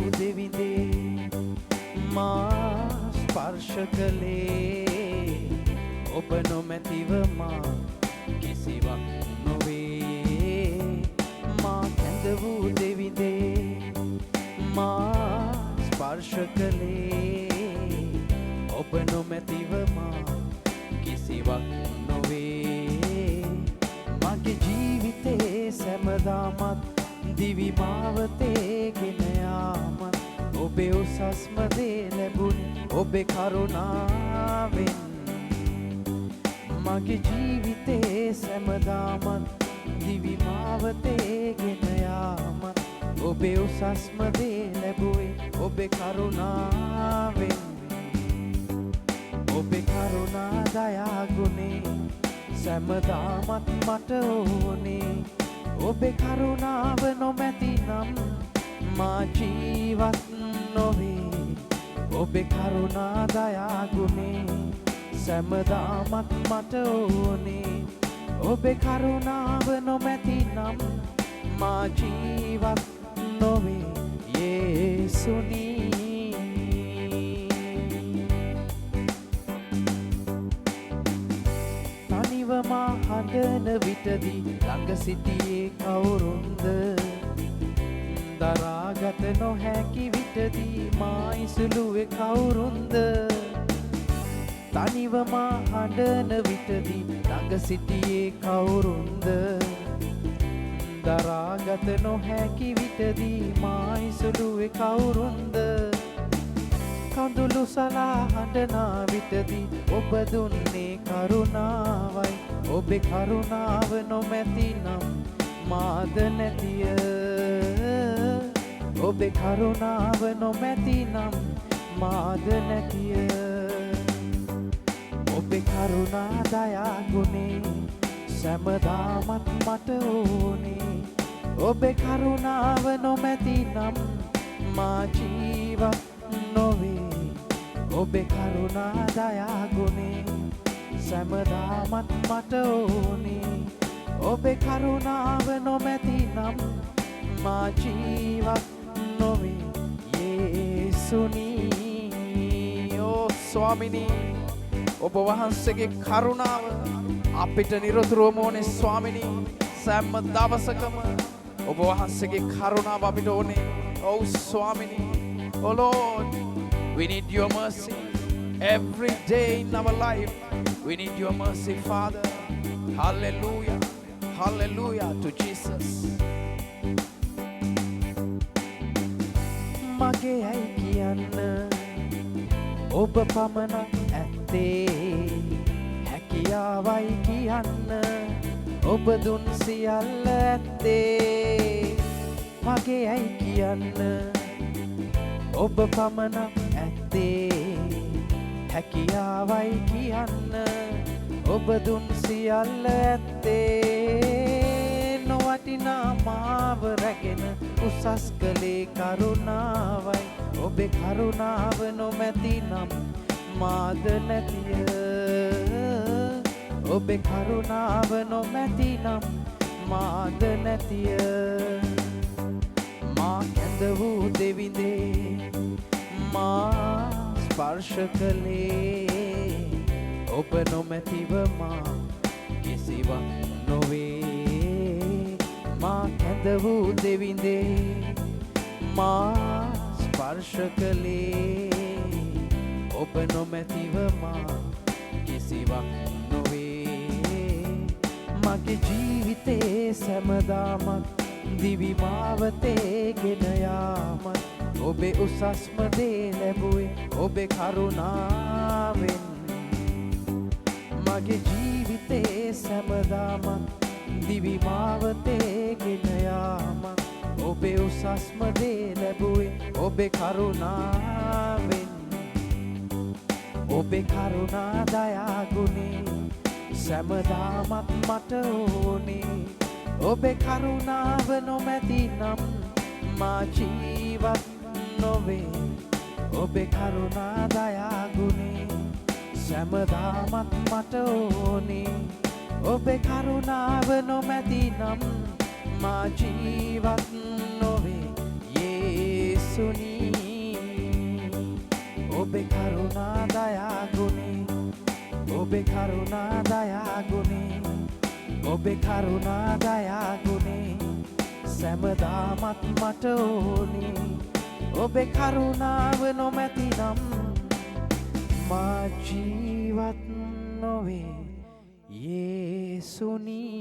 වූ දෙවිඳේ මා ස්පර්ශ කළේ ඔබ නොමැතිව මා කිසිවක් නොවේ මා කැඳ වූ දෙවිඳේ මා ස්පර්ශ කළේ ඔබ නොමැතිව මා කිසිවක් නොවේ මගේ ජීවිතේ සැමදාමත් දිවි මාවතේ ගෙන යාමත් ඔබේ උසස්ම දේ ලැබුණේ ඔබේ කරුණාවෙන් මගේ ජීවිතේ සැමදාමත් දිවි මාවතේ ගෙන යාමත් ඔබේ උසස්ම දේ ලැබුවේ ඔබේ කරුණාවෙන් ඔබේ කරුණා දයා ගුණේ සැමදාමත් මට ඕනේ ඔබේ කරුණාව නොමැතිනම් මා ජීවත් නොවේ ඔබේ කරුණා දයා ගුණේ සැමදාමත් මට ඕනේ ඔබේ කරුණාව නොමැතිනම් මා ජීවත් නොවේ යේසුනි තනිව මා හඬන විටදී ළඟ සිටියේ කවුරුන්ද දරාගත නොහැකි විටදී මා ඉසුලුවේ කවුරුන්ද තනිව මා හඬන විටදී ළඟ සිටියේ කවුරුන්ද දරාගත නොහැකි විටදී මා ඉසුලුවේ කවුරුන්ද කඳුළු සලා හඬනා විටදී ඔබ දුන්නේ කරුණාවයි ඔබේ කරුණාව නොමැතිනම් මාද නැතිය ඔබේ කරුණාව නොමැතිනම් මාද නැතිය ඔබේ කරුණා දයා ගුණේ සැමදාමත් මට ඕනේ ඔබේ කරුණාව නොමැතිනම් මා ජීවත් නොවේ ඔබේ කරුණා දයා ගුණේ සැමදාමත් මට ඕනේ ඔබේ කරුණාව නොමැතිනම් මා ජීවත් නොවේ යේසුනි ඕ ස්වාමිනී ඔබ වහන්සේගේ කරුණාව අපිට නිරතුරුවම ඕනේ ස්වාමිනී සෑම දවසකම ඔබ වහන්සේගේ කරුණාව අපිට ඕනේ ඔව් ස්වාමිනී oh Lord we need your mercy every day in our life we need your mercy Father hallelujah hallelujah to Jesus මගේ ඇයි කියන්න ඔබ පමණක් ඇත්තේ හැකියාවයි කියන්න ඔබ දුන් සියල්ල ඇත්තේ මගේ ඇයි කියන්න ඔබ පමණක් ඇත්තේ හැකියාවයි කියන්න ඔබ දුන් සියල්ල ඇත්තේ නොවටිනා මාව රැගෙන උසස් කළේ කරුණාවයි ඔබේ කරුණාව නොමැතිනම් මාද නැතිය ඔබේ කරුණාව නොමැතිනම් මාද නැතිය මා කැඳ වූ දෙවිඳේ මා ස්පර්ශ කළේ ඔබ නොමැතිව මා කිසිවක් නොවේ මා කැඳ වූ දෙවිඳේ මා ස්පර්ශ කළේ ඔබ නොමැතිව මා කිසිවක් නොවේ මගේ ජීවිතේ සැමදාමත් දිවි මාවතේ ගෙන යාමත් ඔබේ උසස්ම දේ ලැබුවේ ඔබේ කරුණාවෙන් මගේ ජීවිතේ සැමදාමත් දිවි මාවතේ ගෙන යාමත් ඔබේ උසස්ම දේ ලැබුවේ ඔබේ කරුණාවෙන් ඔබේ කරුණා දයා ගුණේ සැමදාමත් මට ඕනේ ඔබේ කරුණාව නොමැතිනම් මා ජීවත් නොවේ ඔබේ කරුණා දයා ගුණේ සැමදාමත් මට ඕනේ ඔබේ කරුණාව නොමැතිනම් මා ජීවත් නොවේ යේසුනි යේසුනී ඔබේ කරුණා දයා ගුණේ ඔබේ කරුණා දයා ගුණේ ඔබේ කරුණා දයා ගුණේ සෑමදාමත් මට ඕනේ ඔබේ කරුණාව නොමැතිනම් මා ජීවත් නොවේ යේසුනී